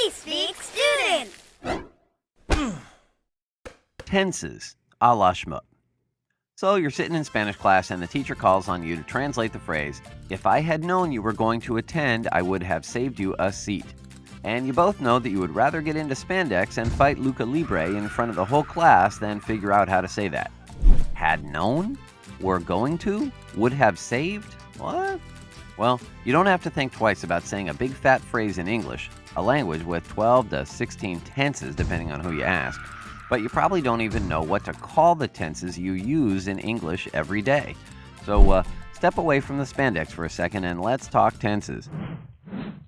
We speak student. Tenses, a la schmuck. So you're sitting in Spanish class and the teacher calls on you to translate the phrase, "If I had known you were going to attend, I would have saved you a seat." And you both know that you would rather get into spandex and fight Luca Libre in front of the whole class than figure out how to say that. Had known? Were going to? Would have saved? What? Well, you don't have to think twice about saying a big fat phrase in English, a language with 12 to 16 tenses depending on who you ask. But you probably don't even know what to call the tenses you use in English every day. So step away from the spandex for a second and let's talk tenses.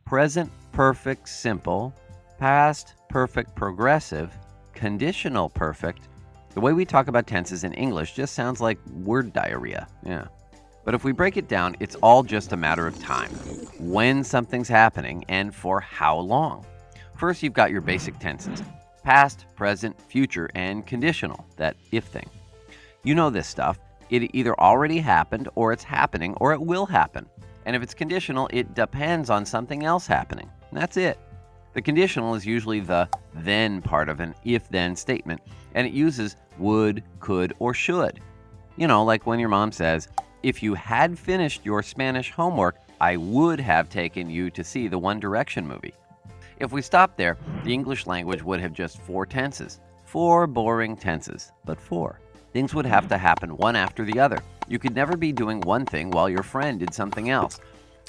Present perfect simple, past perfect progressive, conditional perfect. The way we talk about tenses in English just sounds like word diarrhea. Yeah. But if we break it down, it's all just a matter of time. When something's happening and for how long. First, you've got your basic tenses. Past, present, future, and conditional, that if thing. You know this stuff. It either already happened, or it's happening, or it will happen. And if it's conditional, it depends on something else happening. And that's it. The conditional is usually the then part of an if-then statement, and it uses would, could, or should. You know, like when your mom says, "If you had finished your Spanish homework, I would have taken you to see the One Direction movie." If we stopped there, the English language would have just 4 tenses. 4 boring tenses, but 4. Things would have to happen one after the other. You could never be doing one thing while your friend did something else.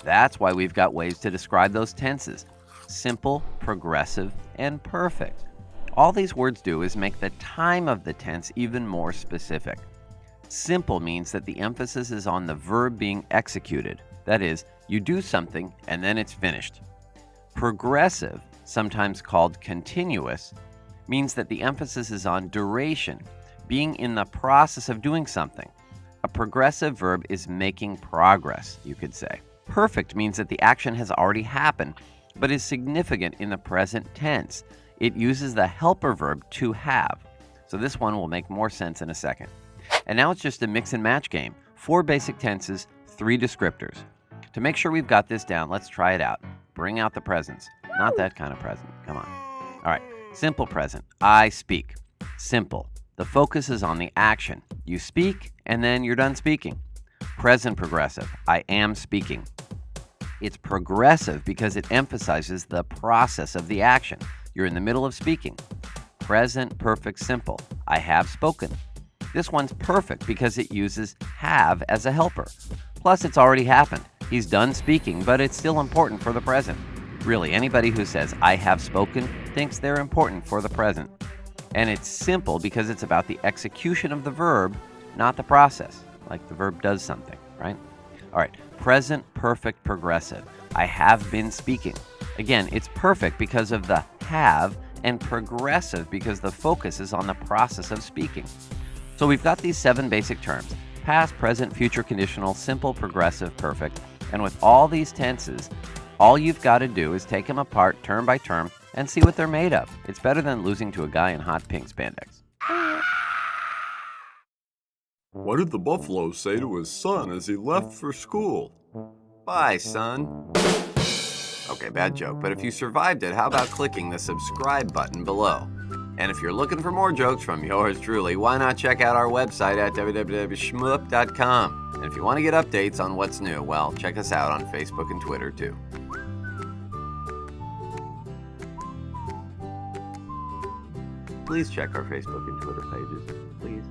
That's why we've got ways to describe those tenses. Simple, progressive, and perfect. All these words do is make the time of the tense even more specific. Simple means that the emphasis is on the verb being executed. That is, you do something and then it's finished. Progressive, sometimes called continuous, means that the emphasis is on duration, being in the process of doing something. A progressive verb is making progress, you could say. Perfect means that the action has already happened, but is significant in the present tense. It uses the helper verb to have. So this one will make more sense in a second. And now it's just a mix and match game. 4 basic tenses, 3 descriptors. To make sure we've got this down, let's try it out. Bring out the presents. Not that kind of present. Come on. All right. Simple present. I speak. Simple. The focus is on the action. You speak, and then you're done speaking. Present progressive. I am speaking. It's progressive because it emphasizes the process of the action. You're in the middle of speaking. Present perfect simple. I have spoken. This one's perfect because it uses have as a helper. Plus, it's already happened. He's done speaking, but it's still important for the present. Really, anybody who says, "I have spoken," thinks they're important for the present. And it's simple because it's about the execution of the verb, not the process, like the verb does something, right? All right, present perfect progressive. I have been speaking. Again, it's perfect because of the have, and progressive because the focus is on the process of speaking. So we've got these 7 basic terms: past, present, future, conditional, simple, progressive, perfect. And with all these tenses, all you've got to do is take them apart term by term and see what they're made of. It's better than losing to a guy in hot pink spandex. What did the buffalo say to his son as he left for school? Bye, son. Okay, bad joke, but if you survived it, how about clicking the subscribe button below? And if you're looking for more jokes from yours truly, why not check out our website at www.schmoop.com. And if you want to get updates on what's new, well, check us out on Facebook and Twitter too. Please check our Facebook and Twitter pages, please.